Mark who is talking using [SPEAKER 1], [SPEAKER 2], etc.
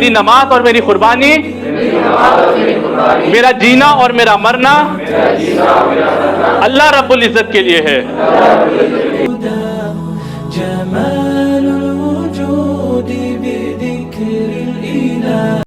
[SPEAKER 1] मेरी नमाज और मेरी कुर्बानी, मेरा जीना और मेरा मरना अल्लाह रब्बुल इज़्ज़त के लिए है।